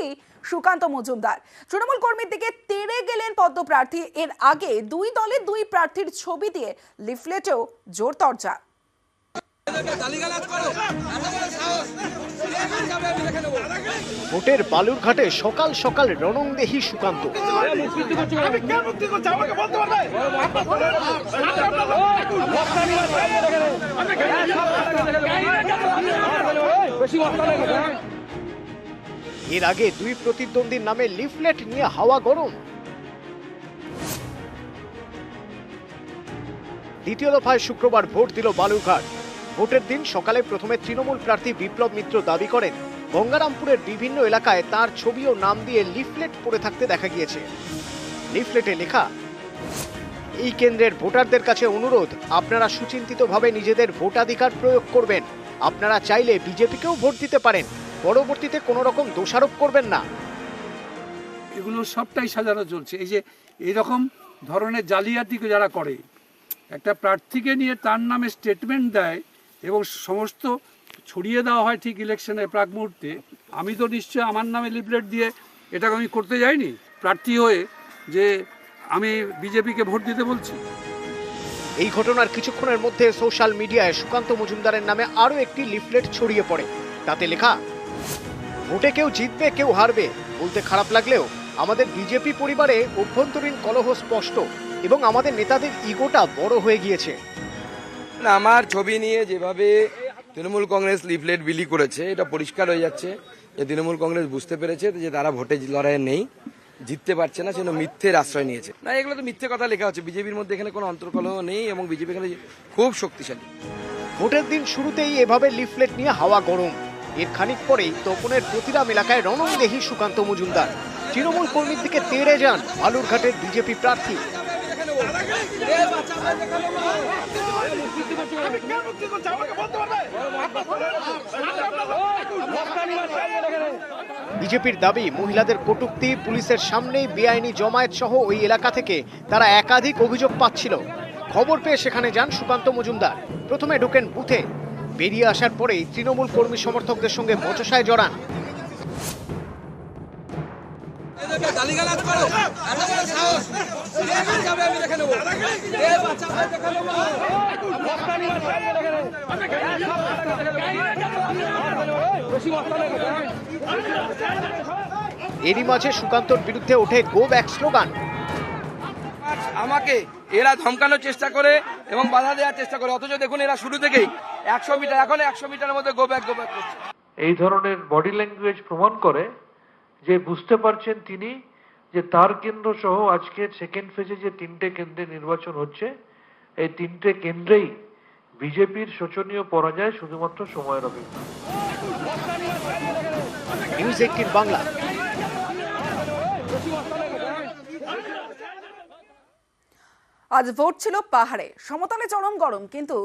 প্রার্থী সুকান্ত মজুমদার। তৃণমূল কর্মীর দিকে তেড়ে গেলেন পদ্মপ্রার্থী। এর আগে দুই দলের দুই প্রার্থীর ছবি দিয়ে লিফলেটেও জোর তরজা। ভোটের বালুরঘাটে সকাল সকাল রণংদেহী সুকান্ত। এর আগে দুই প্রতিদ্বন্দ্বীর নামে লিফলেট নিয়ে হাওয়া গরম। দ্বিতীয় দফায় শুক্রবার ভোট দিল বালুরঘাট। ভোটের দিন সকালে প্রথমে তৃণমূল প্রার্থী বিপ্লব মিত্র দাবি করেন গঙ্গারামপুরের বিভিন্ন এলাকায় তার ছবি ও নাম দিয়ে লিফলেট পড়ে থাকতে দেখা গিয়েছে। লিফলেটে লেখা, এই কেন্দ্রের ভোটারদের কাছে অনুরোধ, আপনারা সুচিন্তিতভাবে নিজেদের ভোটাধিকার প্রয়োগ করবেন। আপনারা চাইলে বিজেপিকেও ভোট দিতে পারেন, পরবর্তীতে কোনো রকম দোষারোপ করবেন না। এগুলো সবটাই সাজানো চলছে। এই যে এরকম ধরনের জালিয়াতি যারা করে, একটা প্রার্থীকে নিয়ে তার নামে স্টেটমেন্ট দেয় এবং সমস্ত ছড়িয়ে দেওয়া হয় ঠিক ইলেকশনের প্রাক মুহূর্তে। আমি তো নিশ্চয় আমার নামে লিফলেট দিয়ে এটাকে আমি করতে যাইনি প্রার্থী হয়ে যে আমি বিজেপিকে ভোট দিতে বলছি। এই ঘটনার কিছুক্ষণের মধ্যে সোশ্যাল মিডিয়ায় সুকান্ত মজুমদারের নামে আরও একটি লিফলেট ছড়িয়ে পড়ে। তাতে লেখা, ভোটে কেউ জিতবে কেউ হারবে, বলতে খারাপ লাগলেও আমাদের বিজেপি পরিবারে অভ্যন্তরীণ কলহ স্পষ্ট এবং আমাদের নেতাদের ইগোটা বড় হয়ে গিয়েছে। আমার ছবি নিয়ে যেভাবে তৃণমূল কংগ্রেস লিফলেট বিলি করেছে, এটা পরিষ্কার হয়ে যাচ্ছে যে তৃণমূল কংগ্রেস বুঝতে পেরেছে যে তারা ভোটে লড়াইয়ে নেই, জিততে পারছে না, সেজন্য মিথ্যের আশ্রয় নিয়েছে। না, এগুলো তো মিথ্যে কথা লেখা হচ্ছে। বিজেপির মধ্যে এখানে কোনো অন্তর্কলহ নেই এবং বিজেপি এখানে খুব শক্তিশালী। ভোটের দিন শুরুতেই এভাবে লিফলেট নিয়ে হাওয়া গরম। এর খানিক পরেই তপনের প্রতিরাম এলাকায় রণংদেহী সুকান্ত মজুমদার। তৃণমূল কর্মীর দিকে তেড়ে যান বালুরঘাটের বিজেপি প্রার্থী। বিজেপির দাবি, মহিলাদের কটূক্তি, পুলিশের সামনেই বেআইনি জমায়েত সহ ওই এলাকা থেকে তারা একাধিক অভিযোগ পাচ্ছিল। খবর পেয়ে সেখানে যান সুকান্ত মজুমদার। প্রথমে ঢোকেন বুথে, বেরিয়ে আসার পরেই তৃণমূল কর্মী সমর্থকদের সঙ্গে বচসায় জড়ান। এরই মাঝে সুকান্তর বিরুদ্ধে ওঠে গো ব্যাক স্লোগান। আমাকে এরা ধমকানোর চেষ্টা করে এবং বাধা দেওয়ার চেষ্টা করে, অথচ দেখুন এরা শুরু থেকেই 100 মিটার, এখন 100 মিটারের মধ্যে গো ব্যাক করছে। এই ধরনের বডি ল্যাঙ্গুয়েজ প্রমাণ করে যে বুঝতে পারছেন তিনি যে তার কেন্দ্র সহ আজকে সেকেন্ড ফেজে যে 3টে কেন্দ্রে নির্বাচন হচ্ছে, এই 3টে কেন্দ্রেই বিজেপির শোচনীয় পরাজয় শুধুমাত্র সময়ের অপেক্ষা। নিউজ 18 বাংলা। আজ ভোট ছিল পাহাড়ে, সমতলে চরম গরম, কিন্তু